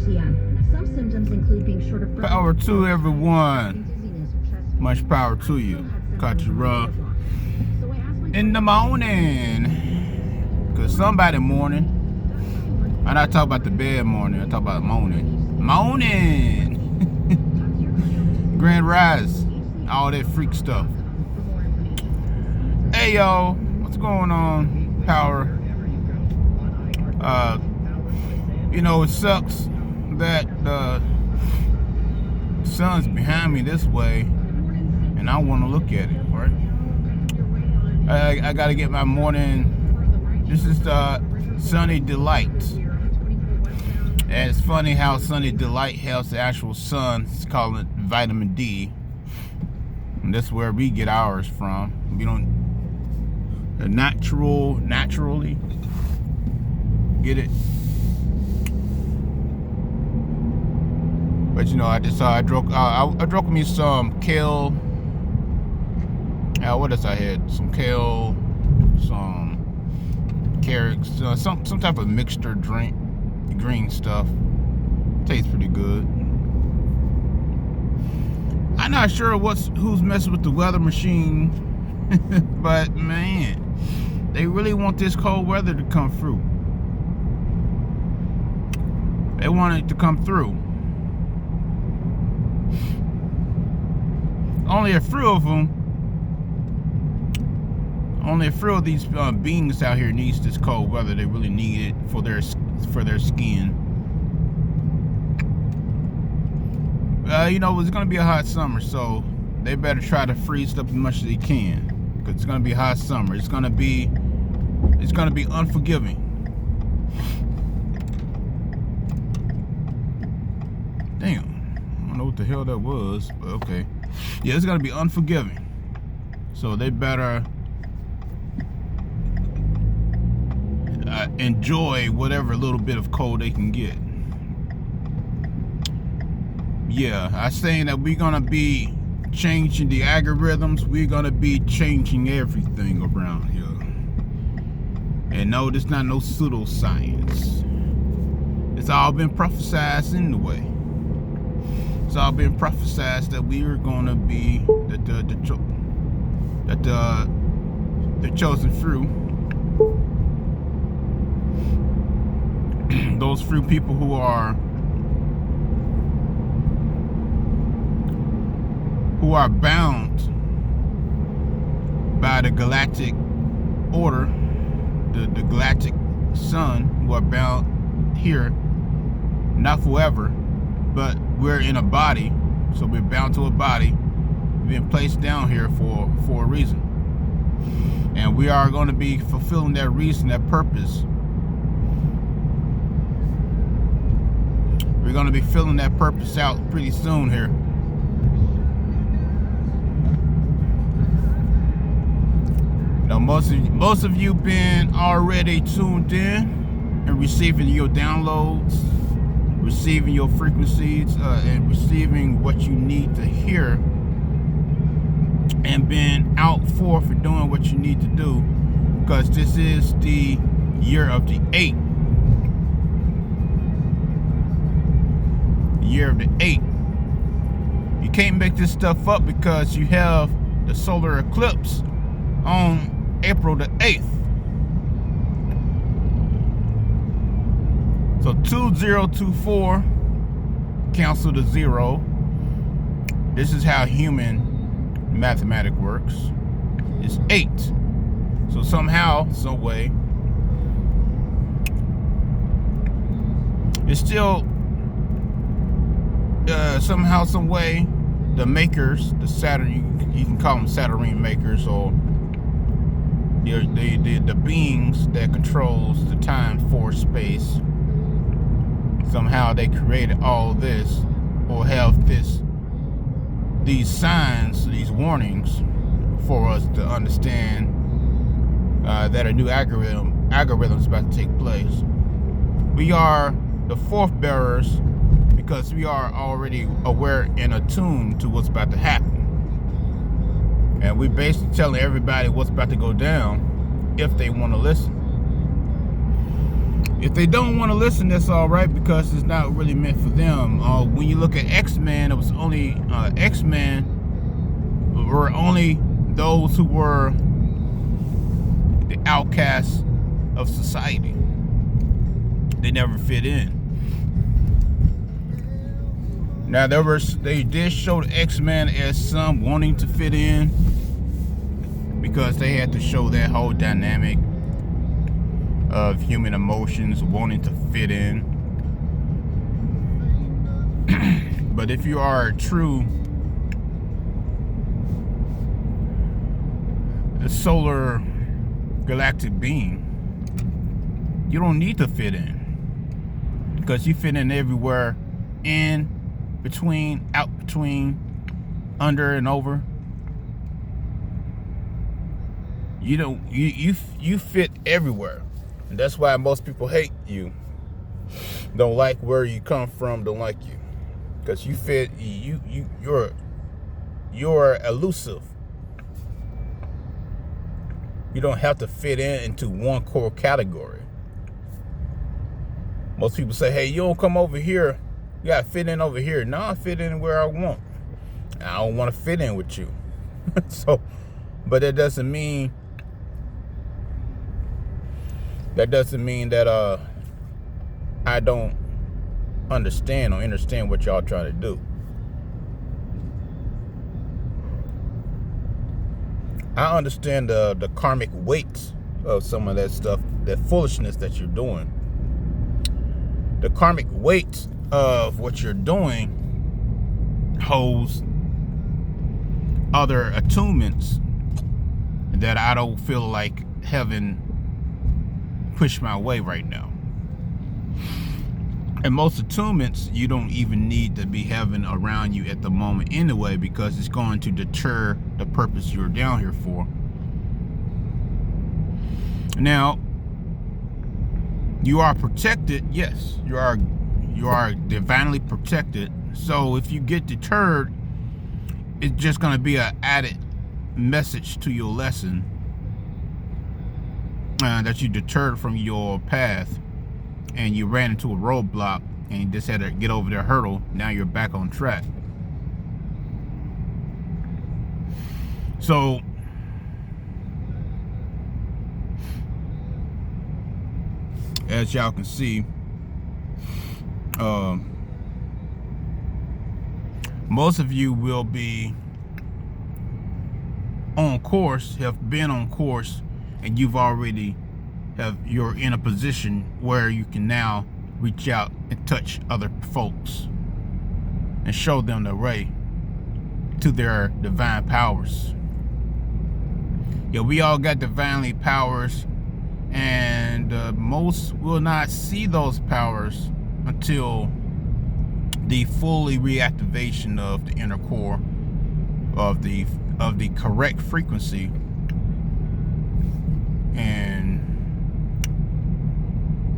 Some symptoms include being short of breath. Power to everyone. Much power to you. Caught you rough in the morning. Cause somebody morning. I'm not talking about the bed morning. I talk about morning. Morning. Grand Rise. All that freak stuff. Hey yo, what's going on, Power? You know, it sucks that the sun's behind me this way, and I want to look at it, right? I got to get my morning. This is the Sunny Delight. And it's funny how Sunny Delight has the actual sun. It's called it vitamin D. And that's where we get ours from. We don't naturally get it. But you know, I drunk me some kale. What else I had? Some kale, some carrots, some type of mixture drink, green stuff. Tastes pretty good. I'm not sure who's messing with the weather machine, but man, they really want this cold weather to come through. They want it to come through. Only a few of these beings out here needs this cold weather. They really need it for their skin. You know, it's gonna be a hot summer, so they better try to freeze up as much as they can, because it's gonna be a hot summer. It's gonna be unforgiving. Damn, I don't know what the hell that was, but okay. Yeah, it's gonna be unforgiving. So they better enjoy whatever little bit of cold they can get. Yeah, I'm saying that we're gonna be changing the algorithms. We're gonna be changing everything around here. And no, this not no pseudoscience. It's all been prophesized anyway. It's all been prophesized that we are gonna be the chosen few. Those few people who are bound by the galactic order, the galactic sun, who are bound here, not forever, but we're in a body, so we're bound to a body, being placed down here for a reason. And we are going to be fulfilling that reason, that purpose. We're going to be filling that purpose out pretty soon here. You know, most of you been already tuned in and receiving your downloads, receiving your frequencies, and receiving what you need to hear, and been out for doing what you need to do, because this is the year of the 8. Year of the 8. You can't make this stuff up, because you have the solar eclipse on April the 8th. So 2024 cancel the 0. This is how human mathematics works. It's 8. So somehow, some way, it's still somehow, some way, the makers, the Saturn, you can call them Saturn makers, or the beings that controls the time, force, space. Somehow they created all this, or have these signs, these warnings for us to understand that a new algorithm is about to take place. We are the fourth bearers, because we are already aware and attuned to what's about to happen. And we're basically telling everybody what's about to go down if they want to listen. If they don't want to listen, that's all right, because it's not really meant for them. When you look at X-Men, it was only X-Men were only those who were the outcasts of society. They never fit in. Now they did show the X-Men as some wanting to fit in, because they had to show that whole dynamic of human emotions wanting to fit in. But if you are a true solar galactic being, you don't need to fit in, because you fit in everywhere, in, between, out, between, under and over. You don't, you fit everywhere. And that's why most people hate you, don't like where you come from, don't like you, because you fit. You're elusive. You don't have to fit into one core category. Most people say, hey, you don't come over here, you gotta fit in over here. No, I fit in where I want. I don't want to fit in with you. So, but that doesn't mean that I don't understand what y'all trying to do. I understand the karmic weight of some of that stuff, that foolishness that you're doing. The karmic weight of what you're doing holds other attunements that I don't feel like heaven push my way right now. And most attunements, you don't even need to be having around you at the moment anyway, because it's going to deter the purpose you're down here for. Now, you are protected. Yes, you are divinely protected. So if you get deterred, it's just going to be an added message to your lesson, that you deterred from your path, and you ran into a roadblock and you just had to get over the hurdle. Now you're back on track. So as y'all can see, most of you will be on course, have been on course, and you're in a position where you can now reach out and touch other folks and show them the way to their divine powers. Yeah, we all got divinely powers, and most will not see those powers until the fully reactivation of the inner core of the correct frequency, and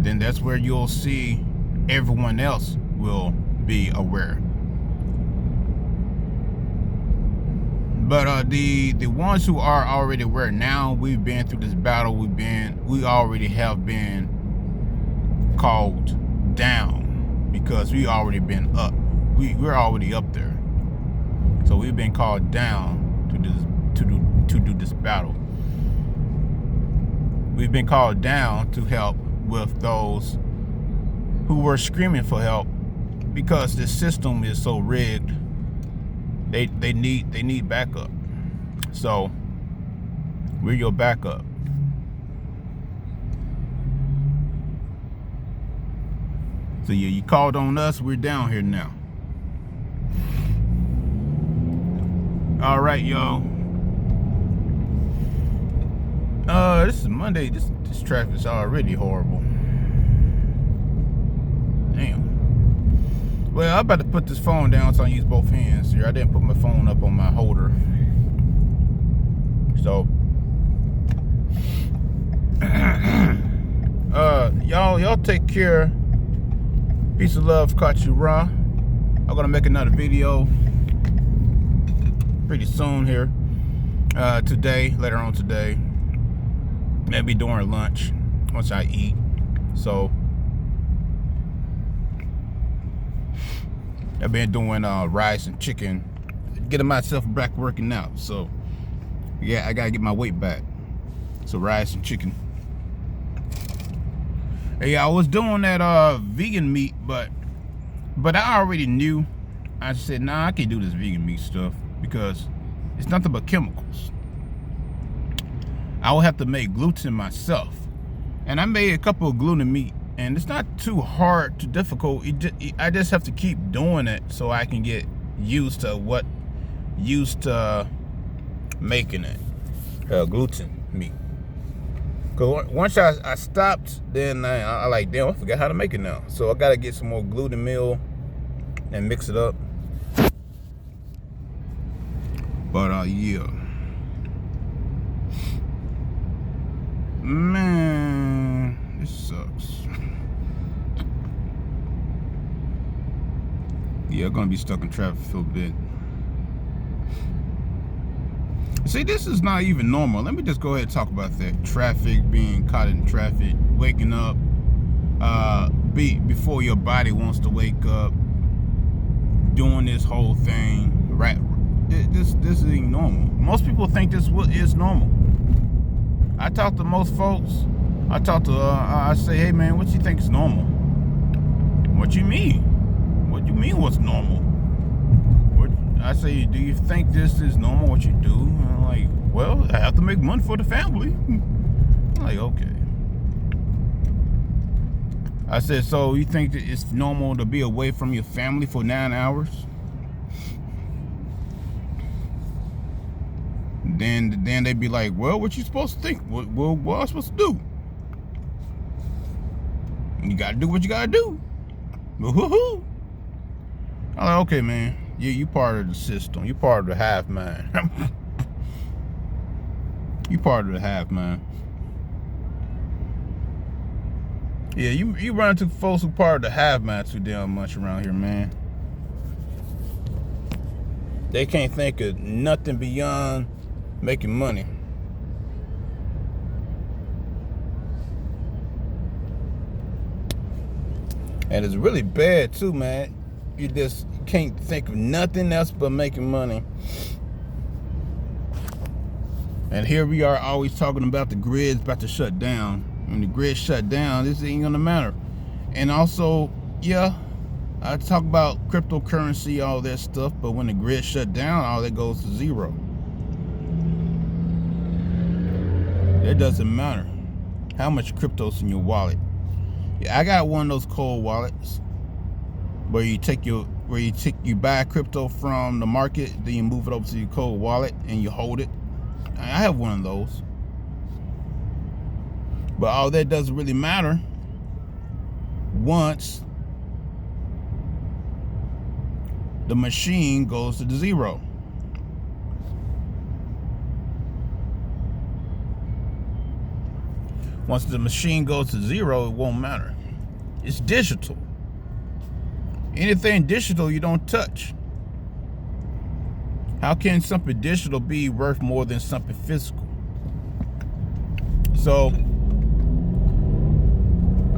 then that's where you'll see everyone else will be aware. But the ones who are already aware now, we've been through this battle. We already have been called down, because we already been up. We're already up there. So we've been called down to do this battle. We've been called down to help with those who were screaming for help, because this system is so rigged. They need backup. So we're your backup. So yeah, you called on us, we're down here now. All right, y'all. This is Monday. This traffic's already horrible. Damn. Well, I'm about to put this phone down so I use both hands here. I didn't put my phone up on my holder. So, y'all take care. Peace of love, Kachura. I'm gonna make another video pretty soon here. Today, later on today. Maybe during lunch, once I eat. So, I've been doing rice and chicken, getting myself back working out. So yeah, I gotta get my weight back. So rice and chicken. Hey, I was doing that vegan meat, but I already knew. I said, nah, I can't do this vegan meat stuff because it's nothing but chemicals. I will have to make gluten myself. And I made a couple of gluten meat, and it's not too hard, too difficult. I just have to keep doing it so I can get used to making it gluten meat. Cause once I stopped, then I like, damn, I forgot how to make it now. So I gotta get some more gluten meal and mix it up. But yeah, man, this sucks. Yeah, I'm gonna be stuck in traffic for a bit. See, this is not even normal. Let me just go ahead and talk about that. Traffic, being caught in traffic, waking up before your body wants to wake up, doing this whole thing. Right? This ain't normal. Most people think this is normal. I talk to most folks. I say, hey man, what you think is normal? What you mean? What you mean what's normal? I say, do you think this is normal what you do? And I'm like, well, I have to make money for the family. I'm like, okay. I said, so you think that it's normal to be away from your family for 9 hours? Then they'd be like, well, what you supposed to think? What am I supposed to do? You gotta do what you gotta do. Woohoo! I'm like, okay, man. You part of the system. You part of the hive mind. You part of the hive mind. Yeah, you run into folks who part of the hive mind too damn much around here, man. They can't think of nothing beyond making money. And it's really bad too, man. You just can't think of nothing else but making money. And here we are always talking about the grid's about to shut down. When the grid shut down, this ain't gonna matter. And also, yeah, I talk about cryptocurrency, all that stuff, but when the grid shut down, all that goes to zero. It doesn't matter how much crypto's in your wallet. Yeah, I got one of those cold wallets where you buy crypto from the market, then you move it over to your cold wallet and you hold it. I have one of those. But all that doesn't really matter once the machine goes to the zero. Once the machine goes to zero, it won't matter. It's digital. Anything digital you don't touch. How can something digital be worth more than something physical? So,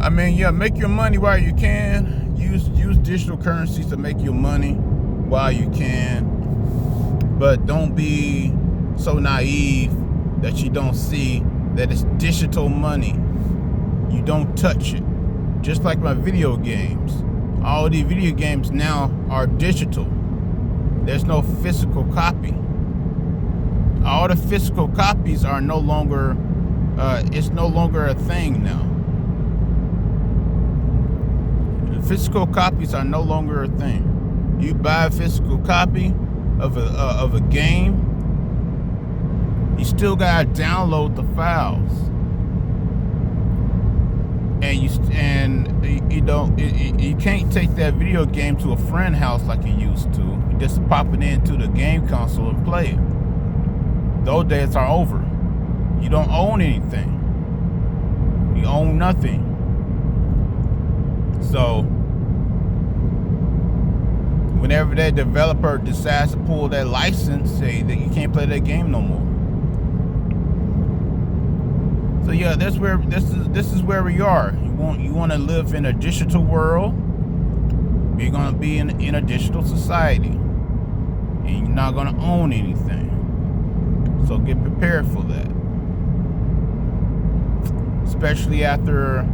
I mean, yeah, make your money while you can. Use digital currencies to make your money while you can. But don't be so naive that you don't see that it's digital money. You don't touch it. Just like my video games. All the video games now are digital. There's no physical copy. All the physical copies are no longer, it's no longer a thing now. The physical copies are no longer a thing. You buy a physical copy of a game, you still gotta download the files, and you can't take that video game to a friend's house like you used to. You just pop it into the game console and play it. Those days are over. You don't own anything. You own nothing. So whenever that developer decides to pull that license, say that you can't play that game no more. So yeah, this is where we are. You want to live in a digital world. You're gonna be in a digital society, and you're not gonna own anything. So get prepared for that. Especially after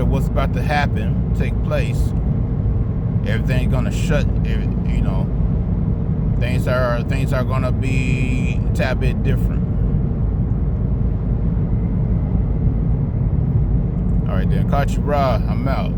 what's about to happen take place. Everything's gonna shut. You know, things are gonna be a tad bit different. All right, then, Kachi Ra, I'm out.